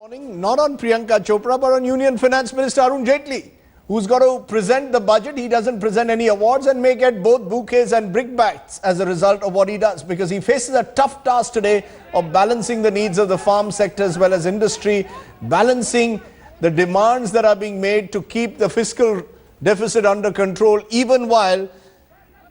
Morning, not on Priyanka Chopra, but on Union Finance Minister Arun Jaitly, who's got to present the budget. He doesn't present any awards and may get both bouquets and brickbats as a result of what he does, because he faces a tough task today of balancing the needs of the farm sector as well as industry, balancing the demands that are being made to keep the fiscal deficit under control, even while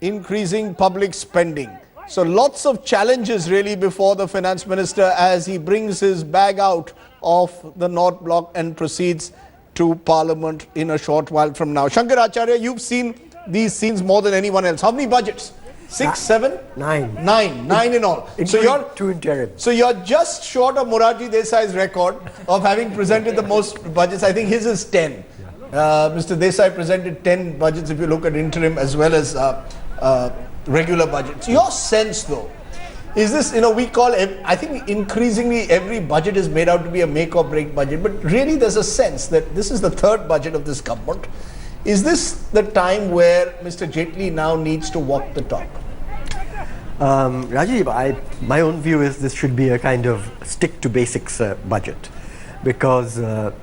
increasing public spending. So lots of challenges really before the finance minister as he brings his bag out of the North Block and proceeds to Parliament in a short while from now. Shankar Acharya, you've seen these scenes more than anyone else. How many budgets? 6, 7? 9. 9 in all. So you're 2 interim. So you're just short of Morarji Desai's record of having presented the most budgets. I think his is 10. Mr. Desai presented 10 budgets if you look at interim as well as regular budgets. Your sense though, is this, we call, I think increasingly every budget is made out to be a make or break budget, but really there's a sense that this is the third budget of this government. Is this the time where Mr. Jaitly now needs to walk the talk? Rajiv, my own view is this should be a kind of stick to basics budget, because I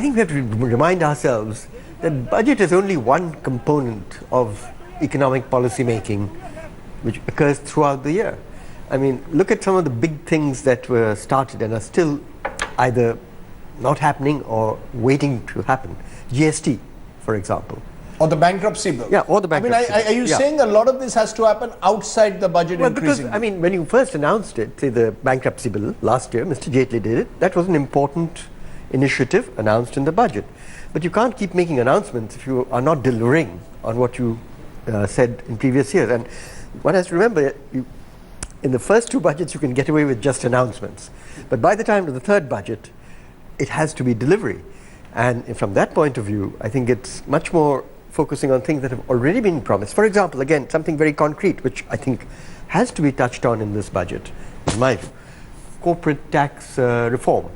think we have to remind ourselves that budget is only one component of economic policy making which occurs throughout the year. I mean, look at some of the big things that were started and are still either not happening or waiting to happen. GST, for example. Or the bankruptcy bill. Yeah, or the bankruptcy bill. Are you saying a lot of this has to happen outside the budget increasingly? Because, when you first announced it, say the bankruptcy bill last year, Mr. Jaitly did it, that was an important initiative announced in the budget. But you can't keep making announcements if you are not delivering on what you said in previous years. And one has to remember, in the first 2 budgets you can get away with just announcements, but by the time of the third budget it has to be delivery. And from that point of view, I think it's much more focusing on things that have already been promised. For example, again, something very concrete which I think has to be touched on in this budget, in my view, corporate tax reform.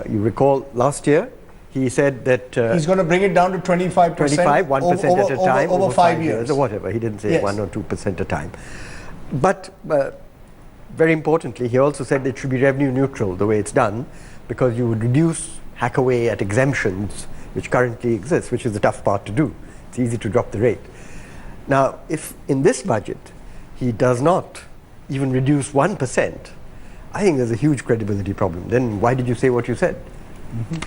You recall last year he said that he's going to bring it down to 25%. 1% at a time over 5 years or whatever. He didn't say yes. 1 or 2% at a time. But very importantly, he also said it should be revenue neutral the way it's done, because you would reduce, hack away at exemptions which currently exist, which is the tough part to do. It's easy to drop the rate. Now, if in this budget he does not even reduce 1%, I think there's a huge credibility problem. Then why did you say what you said?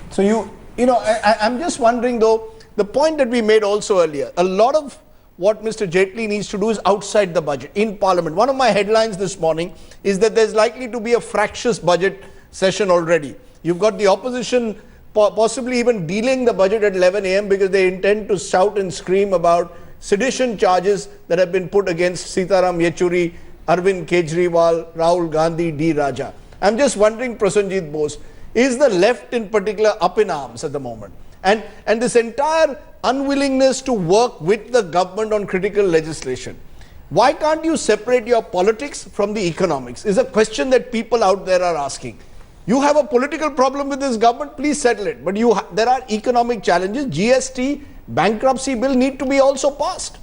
So I'm just wondering though, the point that we made also earlier, a lot of what Mr. Jaitly needs to do is outside the budget, in Parliament. One of my headlines this morning is that there's likely to be a fractious budget session already. You've got the opposition possibly even dealing the budget at 11 a.m. because they intend to shout and scream about sedition charges that have been put against Sitaram Yechuri, Arvind Kejriwal, Rahul Gandhi, D. Raja. I'm just wondering, Prasenjit Bose, is the left in particular up in arms at the moment? And this entire unwillingness to work with the government on critical legislation, why can't you separate your politics from the economics? Is a question that people out there are asking. You have a political problem with this government, please settle it. But there are economic challenges. GST, bankruptcy bill need to be also passed.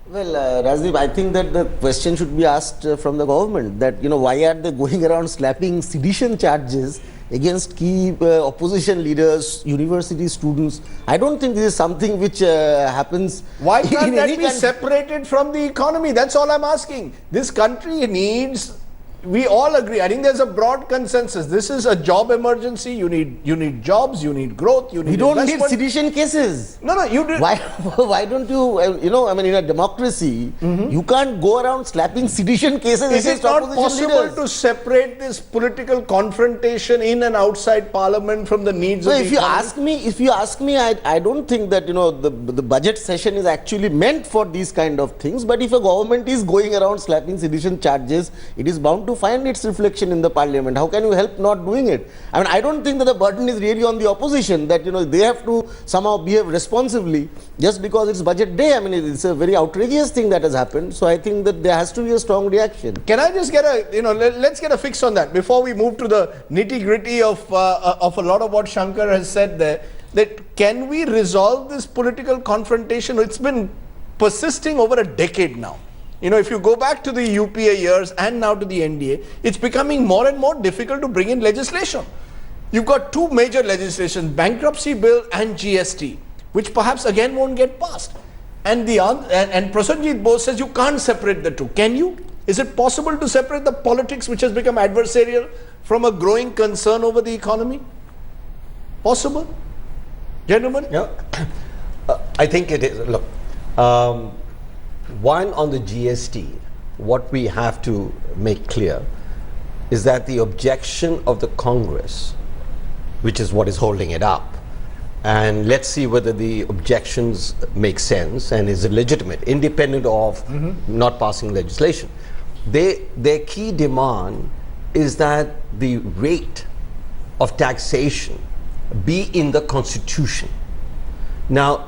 Well, Rajdeep, I think that the question should be asked from the government that, why are they going around slapping sedition charges against key opposition leaders, university students? I don't think this is something which happens. Why can't that be separated from the economy? That's all I'm asking. This country needs, we all agree, I think there's a broad consensus. This is a job emergency. You need jobs, you need growth, you need We don't need sedition cases. No, you do. Why don't you, in a democracy, you can't go around slapping sedition cases Is against it not opposition possible leaders? to separate this political confrontation in and outside Parliament from the needs of the economy? If you ask me, I don't think that, the budget session is actually meant for these kind of things. But if a government is going around slapping sedition charges, it is bound to find its reflection in the Parliament. How can you help not doing it? I don't think that the burden is really on the opposition, that they have to somehow behave responsibly just because it's budget day. It's a very outrageous thing that has happened. So I think that there has to be a strong reaction. Can I just get let's get a fix on that before we move to the nitty-gritty of a lot of what Shankar has said there, that can we resolve this political confrontation? It's been persisting over a decade now. If you go back to the UPA years and now to the NDA, it's becoming more and more difficult to bring in legislation. you've got two major legislations, bankruptcy bill and GST, which perhaps again won't get passed. And Prasenjit Bose says you can't separate the two. Can you? Is it possible to separate the politics which has become adversarial from a growing concern over the economy? Possible? Gentlemen? Yeah. I think it is. Look, one, on the GST, what we have to make clear is that the objection of the Congress, which is what is holding it up, and let's see whether the objections make sense and is legitimate, independent of not passing legislation. Their key demand is that the rate of taxation be in the Constitution. Now,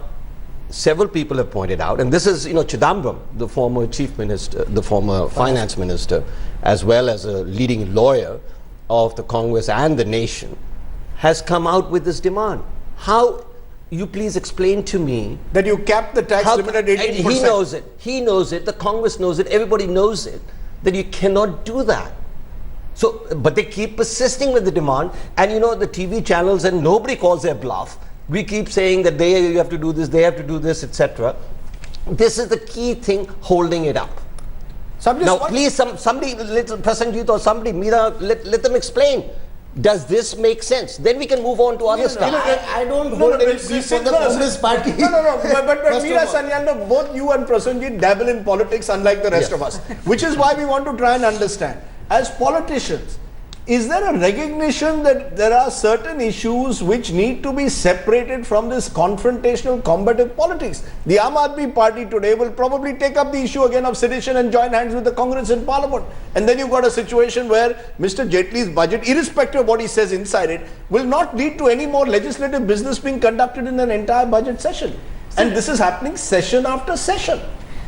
several people have pointed out, and this is, Chidambaram, the former chief minister, the former finance minister, as well as a leading lawyer of the Congress and the nation, has come out with this demand. How, you please explain to me. That you cap the tax limit at 18%. He knows it. He knows it. The Congress knows it. Everybody knows it. That you cannot do that. So, but they keep persisting with the demand, and the TV channels, and nobody calls their bluff. We keep saying that you have to do this, they have to do this, etc. This is the key thing holding it up. Now, please, somebody, Prasenjit or somebody, Meera, let them explain. Does this make sense? Then we can move on to other stuff. I don't hold any beef for the Congress party. But Meera Sanyanda, both you and Prasenjit dabble in politics unlike the rest of us. Which is why we want to try and understand. As politicians, is there a recognition that there are certain issues which need to be separated from this confrontational, combative politics? The Aam Aadmi Party today will probably take up the issue again of sedition and join hands with the Congress in Parliament. And then you've got a situation where Mr. Jaitley's budget, irrespective of what he says inside it, will not lead to any more legislative business being conducted in an entire budget session. And this is happening session after session.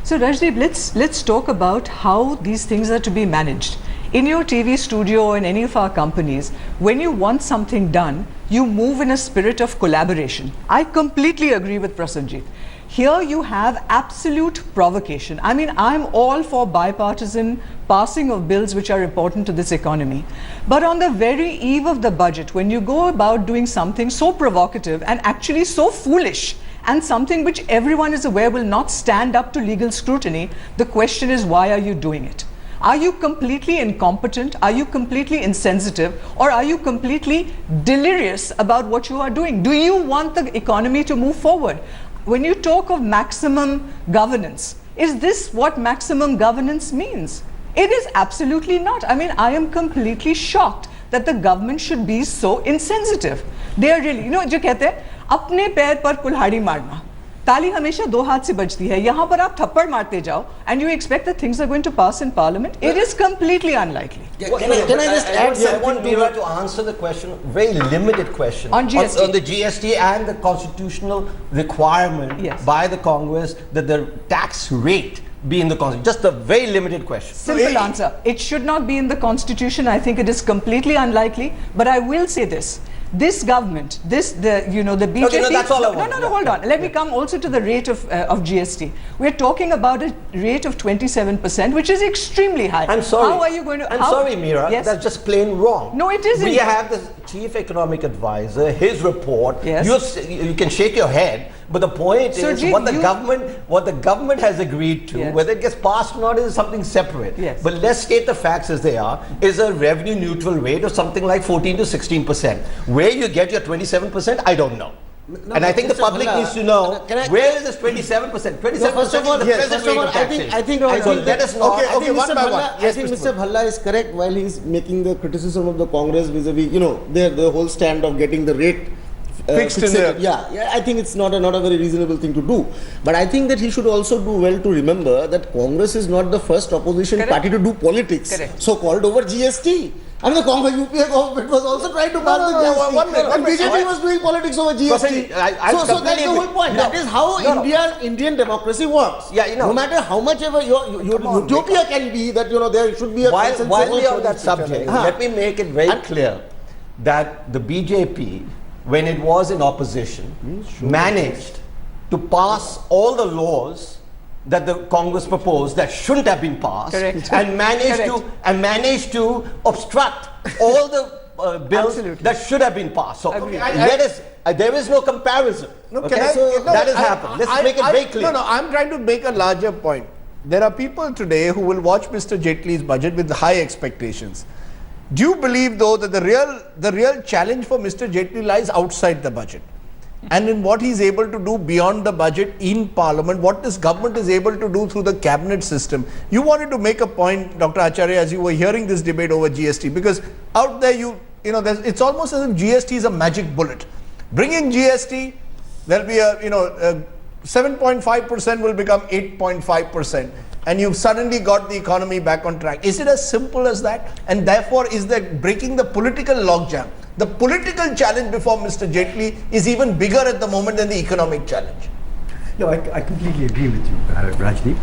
So Rajdeep, let's talk about how these things are to be managed. In your TV studio or in any of our companies, when you want something done, you move in a spirit of collaboration. I completely agree with Prasenjit. Here you have absolute provocation. I mean, I'm all for bipartisan passing of bills which are important to this economy. But on the very eve of the budget, when you go about doing something so provocative and actually so foolish, and something which everyone is aware will not stand up to legal scrutiny, the question is, why are you doing it? Are you completely incompetent? Are you completely insensitive? Or are you completely delirious about what you are doing? Do you want the economy to move forward? When you talk of maximum governance, is this what maximum governance means? It is absolutely not. I mean, I am completely shocked that the government should be so insensitive. They are really, जो कहते हैं, अपने पैर पर कुल्हाड़ी मारना. ताली हमेशा दो हाथ से बजती है. यहाँ पर आप थप्पड़ मारते जाओ, and you expect that things are going to pass in Parliament. It is completely unlikely. Can I just add someone to answer the question, very limited question on GST, on the GST and the constitutional requirement by the Congress that the tax rate be in the Constitution? Just a very limited question. Simple answer. It should not be in the Constitution. I think it is completely unlikely. But I will say this. This government, the BJP. Okay, no, that's all I want. No, hold on. Let me come also to the rate of GST. We're talking about a rate of 27%, which is extremely high. I'm sorry. How are you going to? I'm sorry, Meera. Yes? That's just plain wrong. No, it isn't. We have the chief economic advisor, his report. Yes. You can shake your head, but the point is what the government has agreed to, whether it gets passed or not, is something separate. Yes. But let's state the facts as they are. Is a revenue neutral rate of something like 14 to 16%. Where you get your 27%, I don't know. And I think the public needs to know where is this 27%? 27%. First of all, I think let us know. Okay, one by one. I think Mr. Bhalla is correct while he is making the criticism of the Congress vis-a-vis, the whole stand of getting the rate fixed in there. Yeah, I think it's not a very reasonable thing to do. But I think that he should also do well to remember that Congress is not the first opposition party to do politics, so-called over GST. I mean, the Congress UPA government was also trying to pass the GST. And BJP was doing politics over GST. So that's the whole point. That is how Indian democracy works. No matter how much ever your utopia can be, that there should be a while we are on that subject, let me make it very clear that the BJP, when it was in opposition, managed to pass all the laws that the Congress proposed that shouldn't have been passed, and managed to obstruct all the bills Absolutely. that should have been passed. So Agree. there is no comparison. No, Okay? can I- So no, that has I- happened. Let's make it very clear. No, I'm trying to make a larger point. There are people today who will watch Mr. Jaitley's budget with high expectations. Do you believe, though, that the real challenge for Mr. Jaitly lies outside the budget? And in what he's able to do beyond the budget in Parliament, what this government is able to do through the cabinet system. You wanted to make a point, Dr. Acharya, as you were hearing this debate over GST, because out there, it's almost as if GST is a magic bullet. Bring in GST, there'll be 7.5% will become 8.5%. And you've suddenly got the economy back on track. Is it as simple as that? And therefore, is that breaking the political logjam? The political challenge before Mr. Jaitly is even bigger at the moment than the economic challenge. No, I completely agree with you, Rajdeep.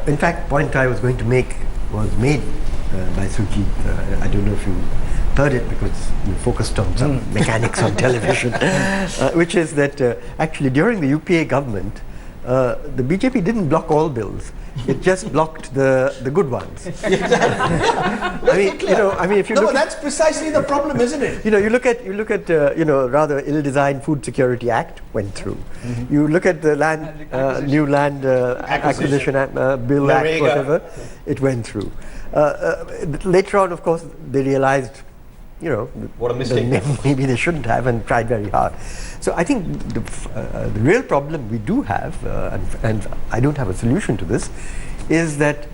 In fact, point I was going to make was made by Sujit. I don't know if you heard it because you focused on some mechanics on television, which is that actually during the UPA government, the BJP didn't block all bills. It just blocked the good ones. I mean, if you No, look but that's precisely the problem, isn't it? you look at rather ill-designed Food Security Act went through. You look at the new land acquisition bill act, Narega. whatever, it went through. Later on, of course, they realized, What a mistake. maybe they shouldn't have, and tried very hard. So I think the real problem we do have, and I don't have a solution to this, is that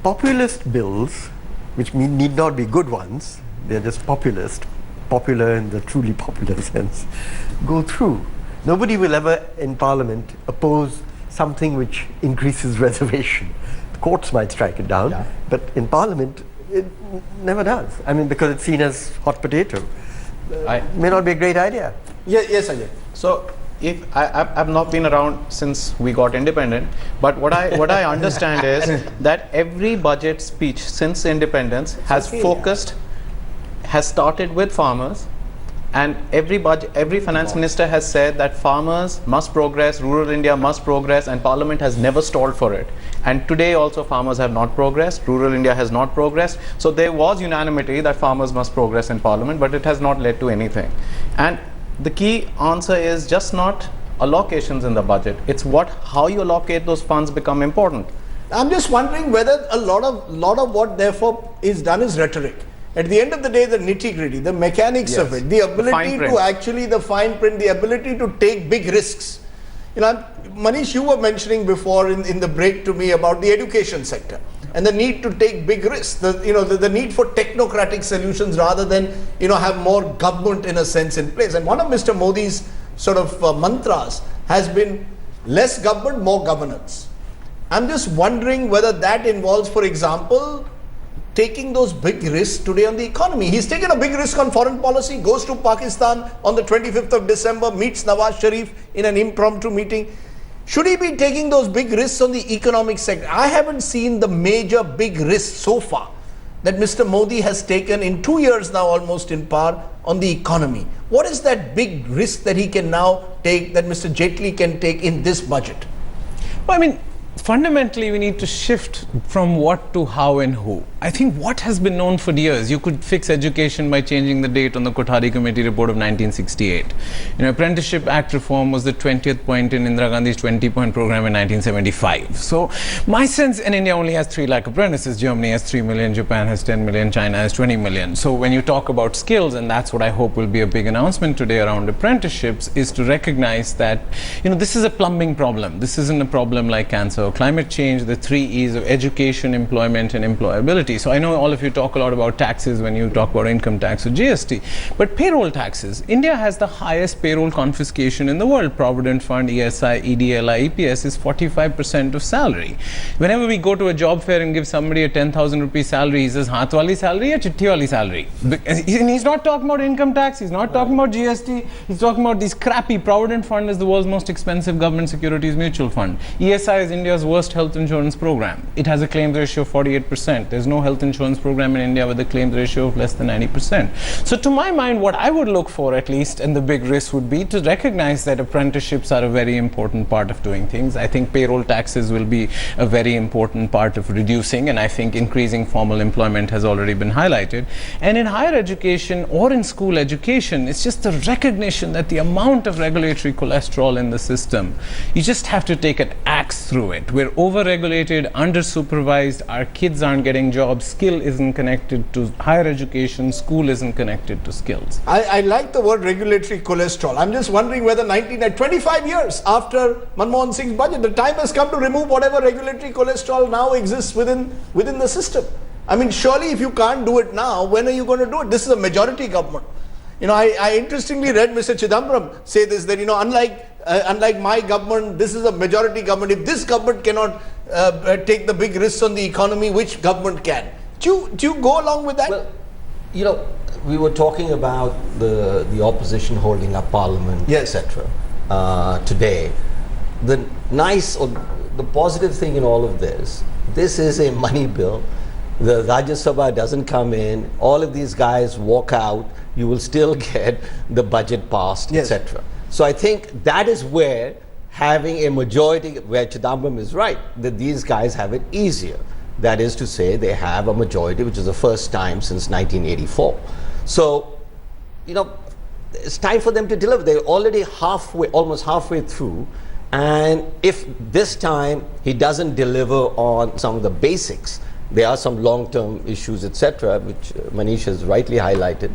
populist bills, which need not be good ones, they're just populist, popular in the truly popular sense, go through. Nobody will ever in Parliament oppose something which increases reservation. The courts might strike it down, but in Parliament it never does. I mean, because it's seen as hot potato. May not be a great idea. Yes, Ajay. So, if I've not been around since we got independent, but what I understand is that every budget speech since independence has started with farmers, and every finance minister has said that farmers must progress, rural India must progress, and Parliament has never stalled for it. And today also farmers have not progressed, rural India has not progressed. So there was unanimity that farmers must progress in Parliament, but it has not led to anything. And the key answer is just not allocations in the budget. It's how you allocate those funds become important. I'm just wondering whether a lot of what therefore is done is rhetoric. At the end of the day, the nitty-gritty, the mechanics of it, the ability to actually, the fine print, the ability to take big risks. Manish, you were mentioning before in the break to me about the education sector and the need to take big risks, the need for technocratic solutions rather than, have more government in a sense in place. And one of Mr. Modi's sort of mantras has been less government, more governance. I'm just wondering whether that involves, for example, taking those big risks today on the economy. He's taken a big risk on foreign policy, goes to Pakistan on the 25th of December, meets Nawaz Sharif in an impromptu meeting. Should he be taking those big risks on the economic sector? I haven't seen the major big risks so far that Mr. Modi has taken in 2 years now almost in power on the economy. What is that big risk that he can now take, that Mr. Jaitly can take in this budget? Well, I mean, fundamentally, we need to shift from what to how and who. I think what has been known for years, you could fix education by changing the date on the Kothari Committee report of 1968. Apprenticeship Act reform was the 20th point in Indira Gandhi's 20-point program in 1975. So my sense, and India only has 3 lakh apprentices, Germany has 3 million, Japan has 10 million, China has 20 million. So when you talk about skills, and that's what I hope will be a big announcement today around apprenticeships, is to recognize that, this is a plumbing problem. This isn't a problem like cancer or climate change, the 3 E's of education, employment, and employability. So I know all of you talk a lot about taxes when you talk about income tax or GST, but payroll taxes. India has the highest payroll confiscation in the world. Provident Fund, ESI, EDLI, EPS is 45% of salary. Whenever we go to a job fair and give somebody a 10,000 rupee salary, he says, haath wali salary or chitti wali salary? And he's not talking about income tax, he's not talking about GST, he's talking about these crappy. Provident Fund is the world's most expensive government securities mutual fund. ESI is India's worst health insurance program. It has a claims ratio of 48%. There's no health insurance program in India with a claims ratio of less than 90%. So to my mind, what I would look for at least, and the big risk would be to recognize that apprenticeships are a very important part of doing things. I think payroll taxes will be a very important part of reducing, and I think increasing formal employment has already been highlighted. And in higher education or in school education, it's just the recognition that the amount of regulatory cholesterol in the system, you just have to take an axe through it. We're over-regulated, under-supervised, our kids aren't getting jobs, skill isn't connected to higher education, school isn't connected to skills. I like the word regulatory cholesterol. I'm just wondering whether 25 years after Manmohan Singh's budget, the time has come to remove whatever regulatory cholesterol now exists within the system. I mean, surely if you can't do it now, when are you going to do it? This is a majority government. You know, I interestingly read Mr. Chidambaram say this, that, you know, unlike my government, this is a majority government. If this government cannot take the big risks on the economy, which government can? Do you go along with that? Well, you know, we were talking about the opposition holding up parliament, yes, etc. Today. The nice or the positive thing in all of this is a money bill. The Rajya Sabha doesn't come in, all of these guys walk out, you will still get the budget passed, yes, etc. So I think that is where having a majority, where Chidambaram is right, that these guys have it easier. That is to say, they have a majority, which is the first time since 1984. So, you know, it's time for them to deliver. They're already almost halfway through. And if this time he doesn't deliver on some of the basics, there are some long-term issues, etc., which Manish has rightly highlighted,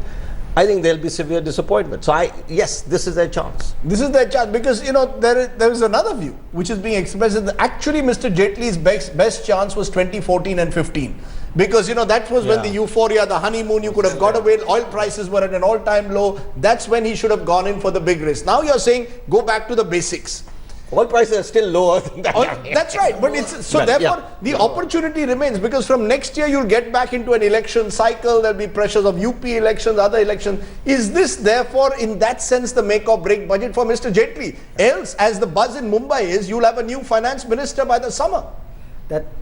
I think there'll be severe disappointment. So yes, this is their chance. This is their chance, because, you know, there is another view which is being expressed that actually Mr. Jaitley's best chance was 2014 and 15. Because, you know, that was when the euphoria, the honeymoon, you could have got away, oil prices were at an all-time low. That's when he should have gone in for the big risk. Now you're saying, go back to the basics. Oil prices are still lower than that. That's right, but it's so therefore the opportunity remains, because from next year you'll get back into an election cycle. There'll be pressures of UP elections, other elections. Is this therefore in that sense the make or break budget for Mr. Jaitley? Else, as the buzz in Mumbai is, you'll have a new finance minister by the summer.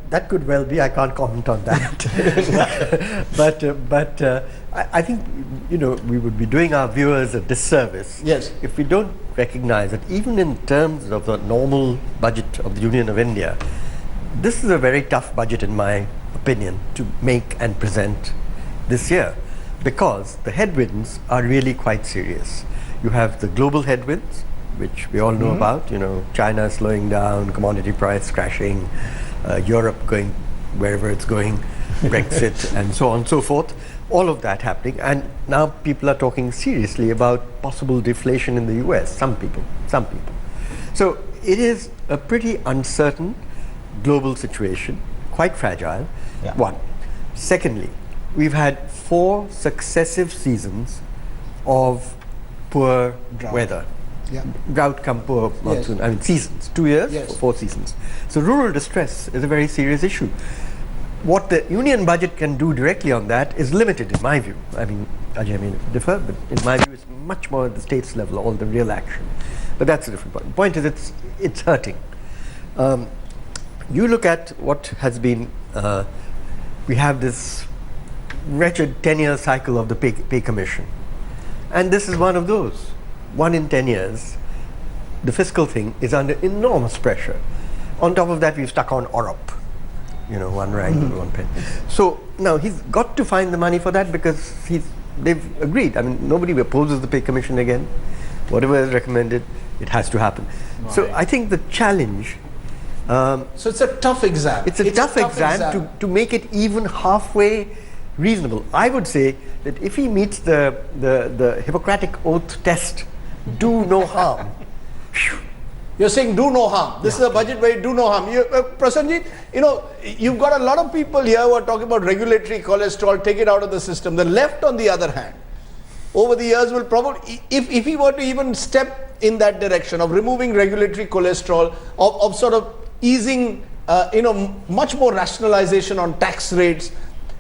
That could well be. I can't comment on that. but I think, you know, we would be doing our viewers a disservice, yes, if we don't recognize that even in terms of the normal budget of the Union of India, this is a very tough budget, in my opinion, to make and present this year, because the headwinds are really quite serious. You have the global headwinds, which we all know about, you know, China slowing down, commodity price crashing, Europe going wherever it's going, Brexit, and so on and so forth. All of that happening, and now people are talking seriously about possible deflation in the US. Some people. So it is a pretty uncertain global situation, quite fragile. Yeah. One. Secondly, we've had 4 successive seasons of poor weather. Yeah. Drought come poor monsoon. I mean, seasons. 2 years, Yes. 4 seasons. So rural distress is a very serious issue. What the union budget can do directly on that is limited, in my view. I mean, Ajay may differ, but in my view, it's much more at the states level, all the real action. But that's a different point. The point is, it's hurting. You look at what has been, we have this wretched 10-year cycle of the pay commission. And this is one of those. 1 in 10 years, the fiscal thing is under enormous pressure. On top of that, we've stuck on OROP. You know, 1 rand, 1 pen. So now he's got to find the money for that, because they've agreed. I mean, nobody opposes the pay commission again. Whatever is recommended, it has to happen. Right. So I think the challenge. So it's a tough exam. It's a tough exam to make it even halfway reasonable. I would say that if he meets the Hippocratic Oath test, do no harm. You're saying do no harm. This is a budget where you do no harm. Prasanjit, you know, you've got a lot of people here who are talking about regulatory cholesterol, take it out of the system. The left, on the other hand, over the years will probably, if he were to even step in that direction of removing regulatory cholesterol, of sort of easing, you know, much more rationalization on tax rates,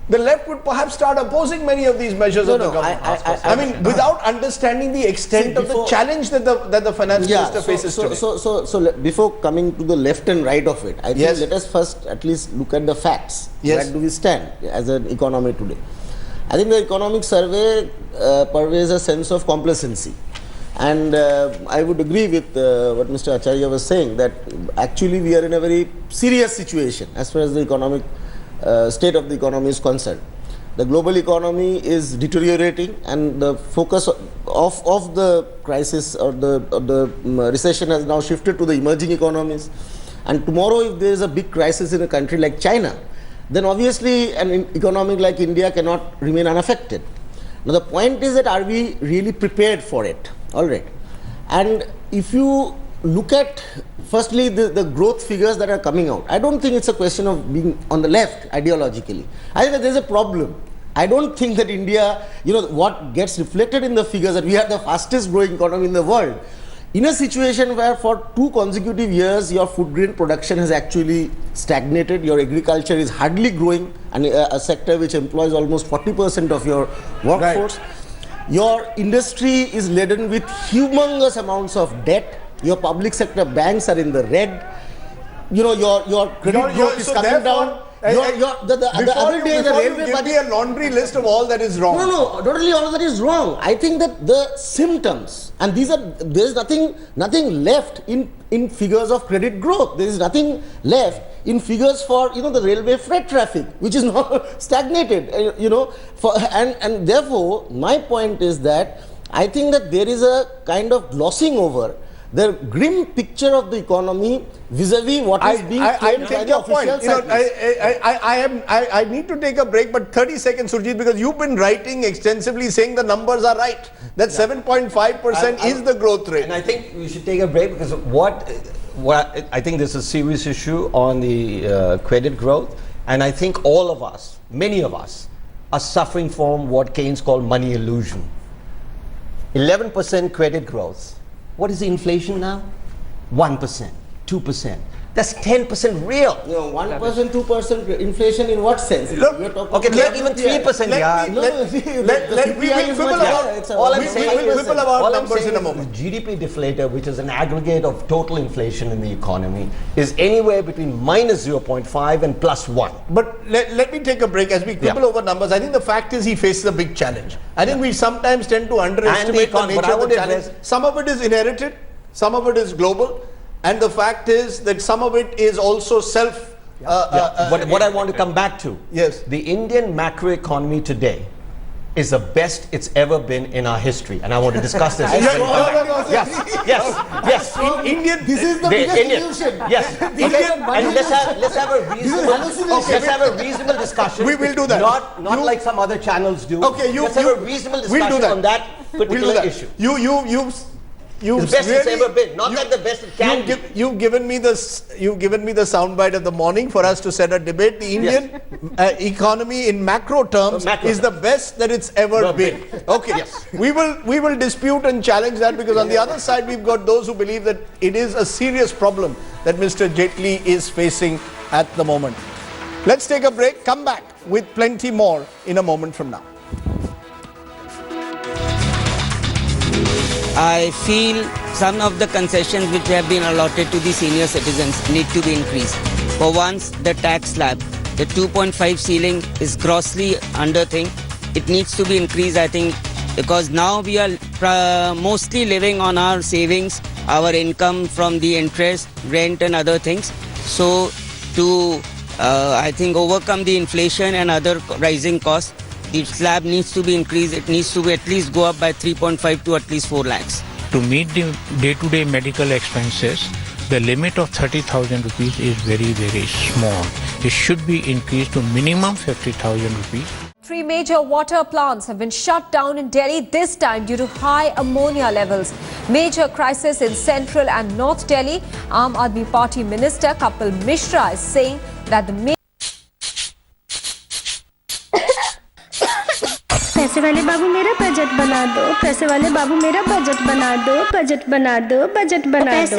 the left would perhaps start opposing many of these measures of the government. I mean, without understanding the extent of the challenge that the finance minister faces today. Before coming to the left and right of it, I think let us first at least look at the facts. Where do we stand as an economy today? I think the economic survey purveys a sense of complacency. And I would agree with what Mr. Acharya was saying, that actually we are in a very serious situation as far as the economic state of the economy is concerned. The global economy is deteriorating, and the focus of the crisis or the recession has now shifted to the emerging economies. And tomorrow, if there is a big crisis in a country like China, then obviously an economy like India cannot remain unaffected. Now the point is that are we really prepared for it? All right. And if you look at firstly the growth figures that are coming out, I don't think it's a question of being on the left ideologically. I think that there's a problem. I don't think that India, what gets reflected in the figures that we are the fastest growing economy in the world, in a situation where for 2 consecutive years your food grain production has actually stagnated, your agriculture is hardly growing, and a sector which employs almost 40% of your workforce. Right. Your industry is laden with humongous amounts of debt. Your public sector banks are in the red. Your credit growth is coming down. The other day, the railway budget. Give me a laundry list of all that is wrong. No, totally all that is wrong. I think that the symptoms, and there is nothing left in figures of credit growth. There is nothing left in figures for the railway freight traffic, which is now stagnated. And therefore, my point is that I think that there is a kind of glossing over the grim picture of the economy vis-a-vis what is being claimed by the official circles. I need to take a break, but 30 seconds, Surjit, because you've been writing extensively saying the numbers are right. That 7.5% is the growth rate. And I think we should take a break, because what I think this is a serious issue on the credit growth, and I think all of us, many of us, are suffering from what Keynes called money illusion. 11% credit growth. What is the inflation now? 1%, 2%. That's 10% real. 1%, 2% inflation in what sense? Okay, even 3%. All I'm saying about numbers in a moment. GDP deflator, which is an aggregate of total inflation in the economy, is anywhere between -0.5 and +1. But let me take a break as we quibble over numbers. I think the fact is he faces a big challenge. I think we sometimes tend to underestimate the nature of the challenge. Some of it is inherited, some of it is global. And the fact is that some of it is also what I want to come back to, the Indian macroeconomy today is the best it's ever been in our history, and I want to discuss this. Yes. Indian. This is the biggest illusion. Yes. Okay. And let's have a reasonable discussion. We will do that. Not like some other channels do. Okay. Let's have a reasonable discussion on that particular issue. You've the best it's ever been, not that the best it can be. You've given me the soundbite of the morning for us to set a debate. The Indian economy in macro terms is the best that it's ever been. Okay, we will dispute and challenge that, because on the other side we've got those who believe that it is a serious problem that Mr. Jaitly is facing at the moment. Let's take a break. Come back with plenty more in a moment from now. I feel some of the concessions which have been allotted to the senior citizens need to be increased. For once, the tax slab, the 2.5 ceiling is grossly under thing. It needs to be increased, I think, because now we are mostly living on our savings, our income from the interest, rent and other things. So to, I think, overcome the inflation and other rising costs, the slab needs to be increased. It needs to be at least go up by 3.5 to at least 4 lakhs. To meet the day-to-day medical expenses, the limit of 30,000 rupees is very, very small. It should be increased to minimum 50,000 rupees. 3 major water plants have been shut down in Delhi, this time due to high ammonia levels. Major crisis in central and north Delhi. Aadmi Party Minister Kapil Mishra is saying that the पैसे वाले बाबू मेरा budget बना दो, पैसे वाले बाबू मेरा budget बना दो, बजट बना दो, बजट बना दो।